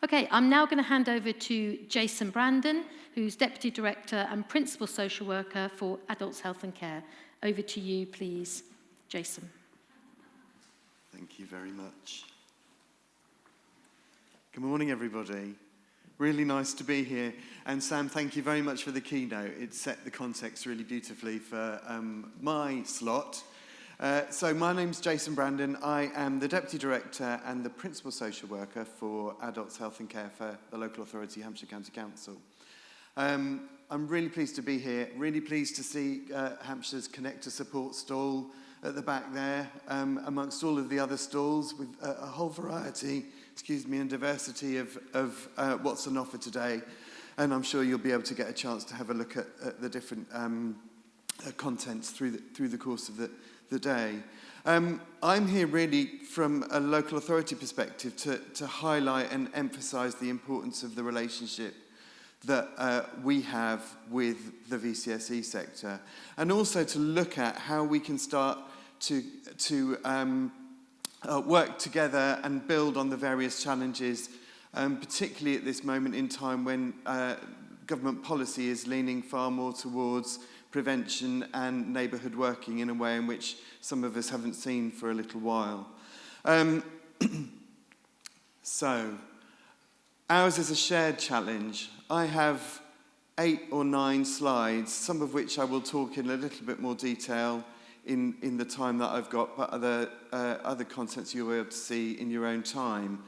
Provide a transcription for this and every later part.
Okay, I'm now going to hand over to Jason Brandon, who's Deputy Director and Principal Social Worker for Adults Health and Care. Over to you, please, Jason. Thank you very much. Good morning, everybody. Really nice to be here. And Sam, thank you very much for the keynote. It set the context really beautifully for my slot. So my name's Jason Brandon. I am the Deputy Director and the Principal Social Worker for Adults Health and Care for the local authority, Hampshire County Council. I'm really pleased to be here, really pleased to see Hampshire's Connector Support stall at the back there, amongst all of the other stalls with a whole variety, and diversity of what's on offer today. And I'm sure you'll be able to get a chance to have a look at the different contents through the course of the day. I'm here really from a local authority perspective to highlight and emphasise the importance of the relationship that we have with the VCSE sector, and also to look at how we can start to work together and build on the various challenges, particularly at this moment in time when government policy is leaning far more towards prevention and neighbourhood working in a way in which some of us haven't seen for a little while. So, ours is a shared challenge. I have 8 or 9 slides, some of which I will talk in a little bit more detail in the time that I've got, but other contents you'll be able to see in your own time.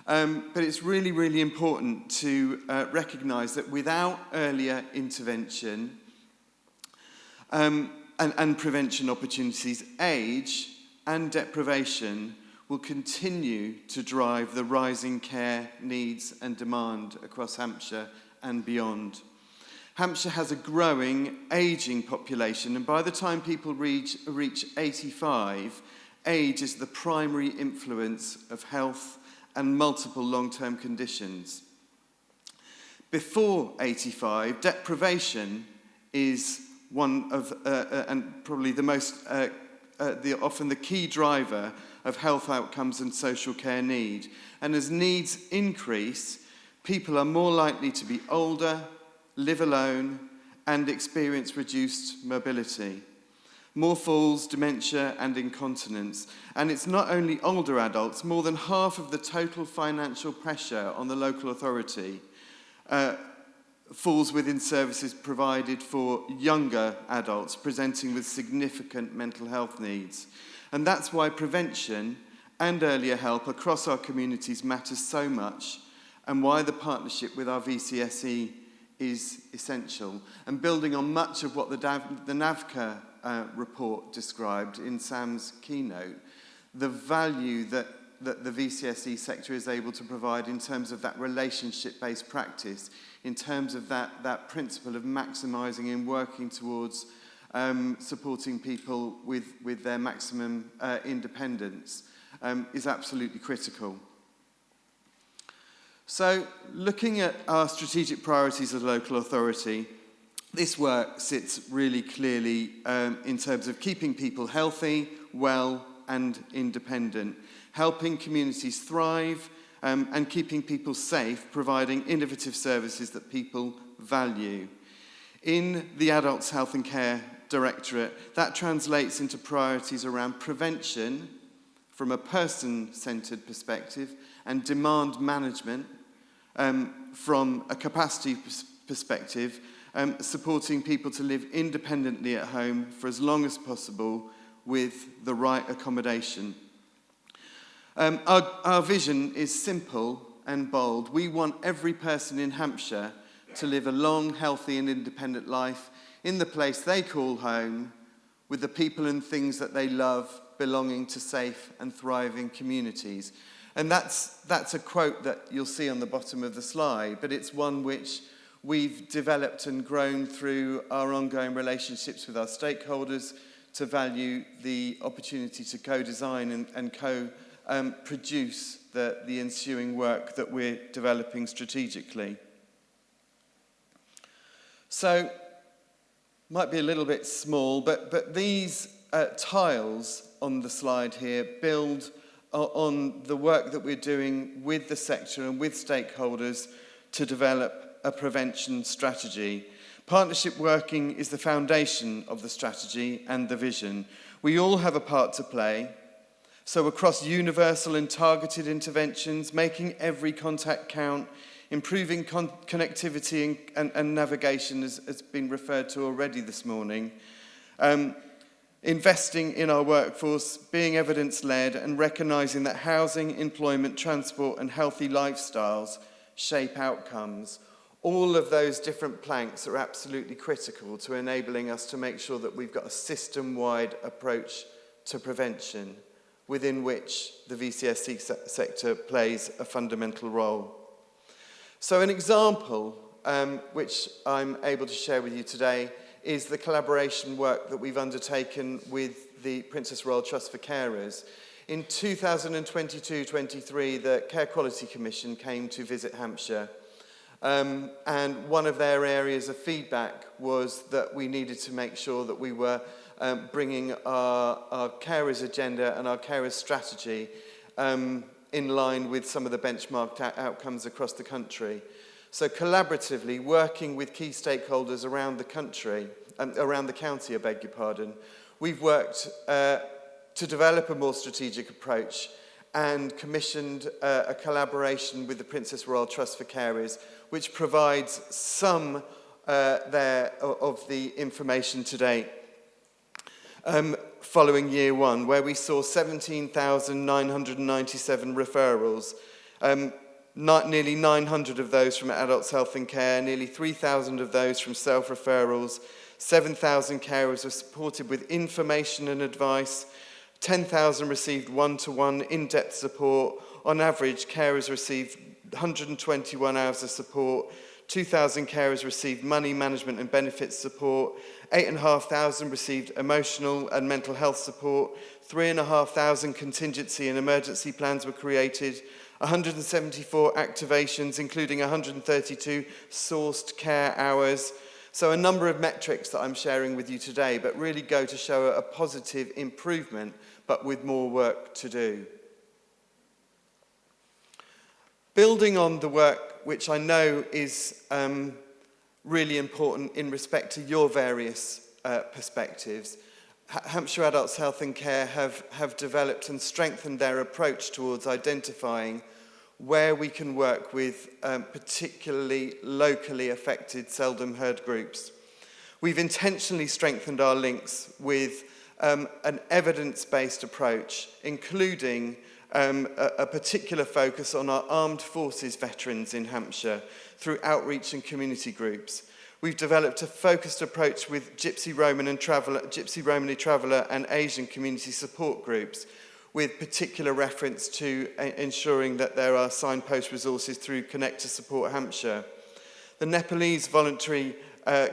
But it's really, really important to recognise that without earlier intervention and prevention opportunities, age and deprivation will continue to drive the rising care needs and demand across Hampshire and beyond. Hampshire has a growing, ageing population, and by the time people reach 85, age is the primary influence of health and multiple long-term conditions. Before 85, deprivation is one of, and probably the most, often the key driver of health outcomes and social care need. And as needs increase, people are more likely to be older, live alone, and experience reduced mobility. More falls, dementia, and incontinence. And it's not only older adults, more than half of the total financial pressure on the local authority falls within services provided for younger adults presenting with significant mental health needs. And that's why prevention and earlier help across our communities matters so much, and why the partnership with our VCSE is essential. And building on much of what the NAVCA report described in Sam's keynote, the value that the VCSE sector is able to provide in terms of that relationship-based practice, in terms of that principle of maximising and working towards supporting people with their maximum independence is absolutely critical. So, looking at our strategic priorities as a local authority, this work sits really clearly in terms of keeping people healthy, well, and independent, helping communities thrive, and keeping people safe, providing innovative services that people value. In the Adults Health and Care Directorate, that translates into priorities around prevention from a person-centred perspective and demand management from a capacity perspective, supporting people to live independently at home for as long as possible with the right accommodation. Our vision is simple and bold. We want every person in Hampshire to live a long, healthy and independent life in the place they call home, with the people and things that they love, belonging to safe and thriving communities. And that's a quote that you'll see on the bottom of the slide, but it's one which we've developed and grown through our ongoing relationships with our stakeholders to value the opportunity to co-design and co-produce the ensuing work that we're developing strategically. So, might be a little bit small, but these tiles on the slide here build on the work that we're doing with the sector and with stakeholders to develop a prevention strategy. Partnership working is the foundation of the strategy and the vision. We all have a part to play. So across universal and targeted interventions, making every contact count, improving connectivity and navigation has been referred to already this morning, investing in our workforce, being evidence-led and recognising that housing, employment, transport and healthy lifestyles shape outcomes. All of those different planks are absolutely critical to enabling us to make sure that we've got a system-wide approach to prevention within which the VCSC sector plays a fundamental role. So an example which I'm able to share with you today is the collaboration work that we've undertaken with the Princess Royal Trust for Carers. In 2022-23, the Care Quality Commission came to visit Hampshire. And one of their areas of feedback was that we needed to make sure that we were bringing our carers agenda and our carers strategy in line with some of the benchmarked outcomes across the country. So collaboratively, working with key stakeholders around the country, around the county, I beg your pardon, we've worked to develop a more strategic approach and commissioned a collaboration with the Princess Royal Trust for Carers, which provides some of the information today following year one, where we saw 17,997 referrals, nearly 900 of those from Adults Health and Care, nearly 3,000 of those from self-referrals, 7,000 carers were supported with information and advice, 10,000 received one-to-one in-depth support. On average, carers received 121 hours of support, 2,000 carers received money management and benefits support, 8,500 received emotional and mental health support, 3,500 contingency and emergency plans were created, 174 activations, including 132 sourced care hours. So a number of metrics that I'm sharing with you today, but really go to show a positive improvement, but with more work to do. Building on the work which I know is really important in respect to your various perspectives, Hampshire Adults Health and Care have developed and strengthened their approach towards identifying where we can work with particularly locally affected, seldom heard groups. We've intentionally strengthened our links with an evidence-based approach, including a particular focus on our armed forces veterans in Hampshire through outreach and community groups. We've developed a focused approach with Gypsy Romany Traveller and Asian community support groups, with particular reference to ensuring that there are signpost resources through Connect to Support Hampshire. The Nepalese voluntary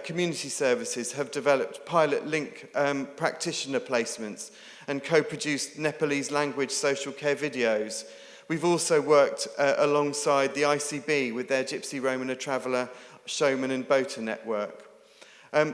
community services have developed pilot link practitioner placements and co-produced Nepalese language social care videos. We've also worked alongside the ICB with their Gypsy Romany Traveller, Showman and Boater network.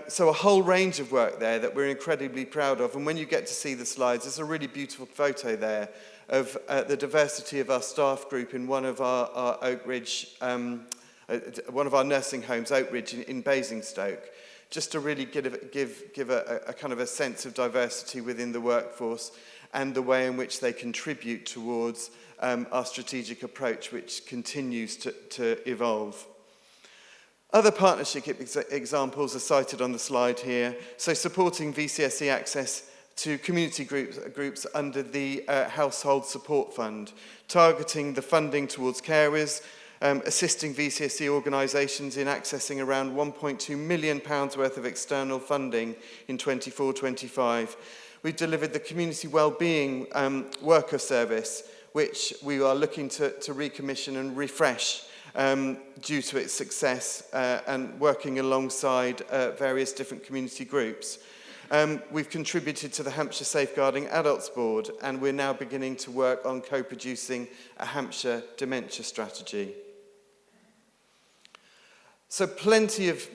So a whole range of work there that we're incredibly proud of. And when you get to see the slides, there's a really beautiful photo there of the diversity of our staff group in one of our Oak Ridge, one of our nursing homes, Oak Ridge in Basingstoke, just to really give a kind of a sense of diversity within the workforce and the way in which they contribute towards our strategic approach, which continues to evolve. Other partnership examples are cited on the slide here. So supporting VCSE access to community groups under the Household Support Fund, targeting the funding towards carers, assisting VCSE organisations in accessing around £1.2 million worth of external funding in 24-25. We've delivered the Community Wellbeing Worker Service, which we are looking to recommission and refresh due to its success and working alongside various different community groups. We've contributed to the Hampshire Safeguarding Adults Board, and we're now beginning to work on co-producing a Hampshire dementia strategy. So plenty of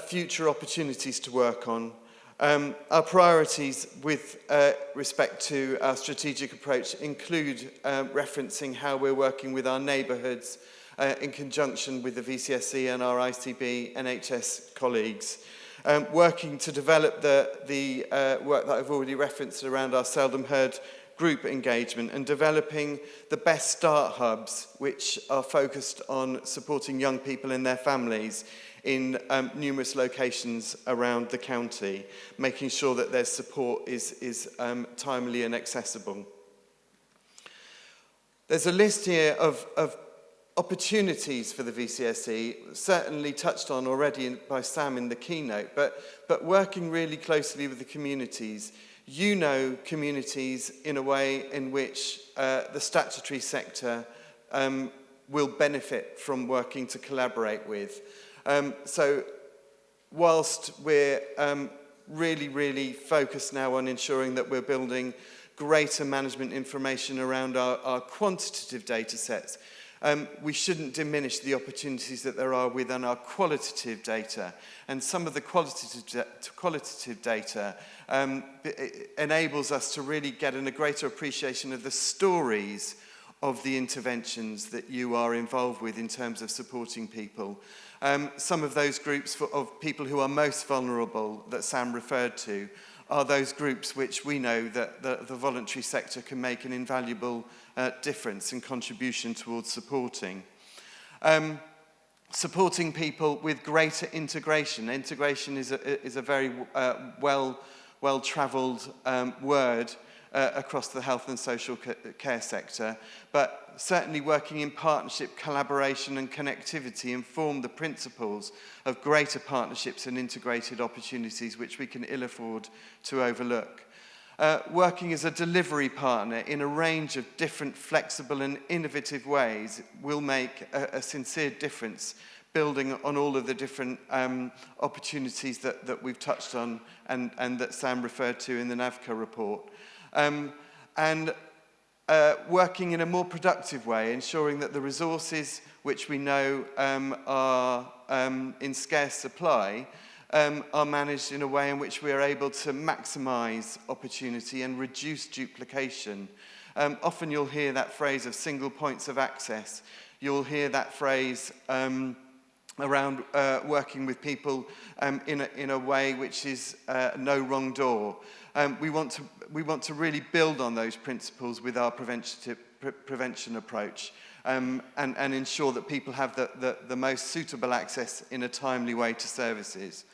future opportunities to work on. Our priorities with respect to our strategic approach include referencing how we're working with our neighbourhoods in conjunction with the VCSE and our ICB NHS colleagues, working to develop the work that I've already referenced around our seldom heard group engagement, and developing the best start hubs which are focused on supporting young people and their families in numerous locations around the county, making sure that their support is timely and accessible. There's a list here of opportunities for the VCSE, certainly touched on already by Sam in the keynote, but working really closely with the communities. You know communities in a way in which the statutory sector will benefit from working to collaborate with. So whilst we're really focused now on ensuring that we're building greater management information around our quantitative data sets, we shouldn't diminish the opportunities that there are within our qualitative data. And some of the qualitative data enables us to really get a greater appreciation of the stories of the interventions that you are involved with in terms of supporting people. Some of those groups of people who are most vulnerable that Sam referred to are those groups which we know that the voluntary sector can make an invaluable difference and contribution towards supporting. Supporting people with greater integration. Integration is a very well-travelled word across the health and social care sector, but certainly working in partnership, collaboration and connectivity inform the principles of greater partnerships and integrated opportunities which we can ill afford to overlook. Working as a delivery partner in a range of different flexible and innovative ways will make a sincere difference, building on all of the different opportunities that we've touched on and that Sam referred to in the NAVCA report. Working in a more productive way, ensuring that the resources which we know are in scarce supply are managed in a way in which we are able to maximise opportunity and reduce duplication. Often you'll hear that phrase of single points of access. You'll hear that phrase around working with people in a way which is no wrong door. We want to really build on those principles with our prevention approach and ensure that people have the most suitable access in a timely way to services.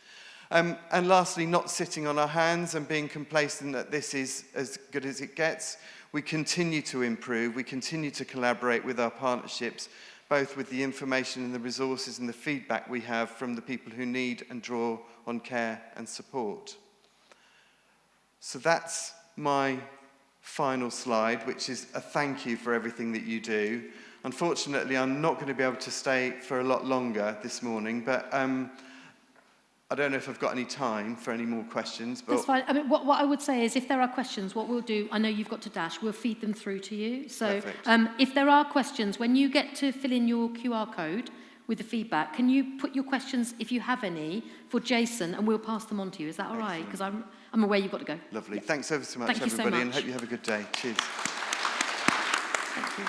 And lastly, not sitting on our hands and being complacent that this is as good as it gets. We continue to improve, we continue to collaborate with our partnerships, both with the information and the resources and the feedback we have from the people who need and draw on care and support. So that's my final slide, which is a thank you for everything that you do. Unfortunately, I'm not going to be able to stay for a lot longer this morning, but I don't know if I've got any time for any more questions. But that's fine. I mean, what I would say is if there are questions, what we'll do, I know you've got to dash, we'll feed them through to you. So if there are questions, when you get to fill in your QR code with the feedback, can you put your questions, if you have any, for Jason, and we'll pass them on to you. Is that all right? Because I'm aware you've got to go. Lovely. Thanks ever so much, Thank you everybody, so much. and hope you have a good day. Cheers. Thank you.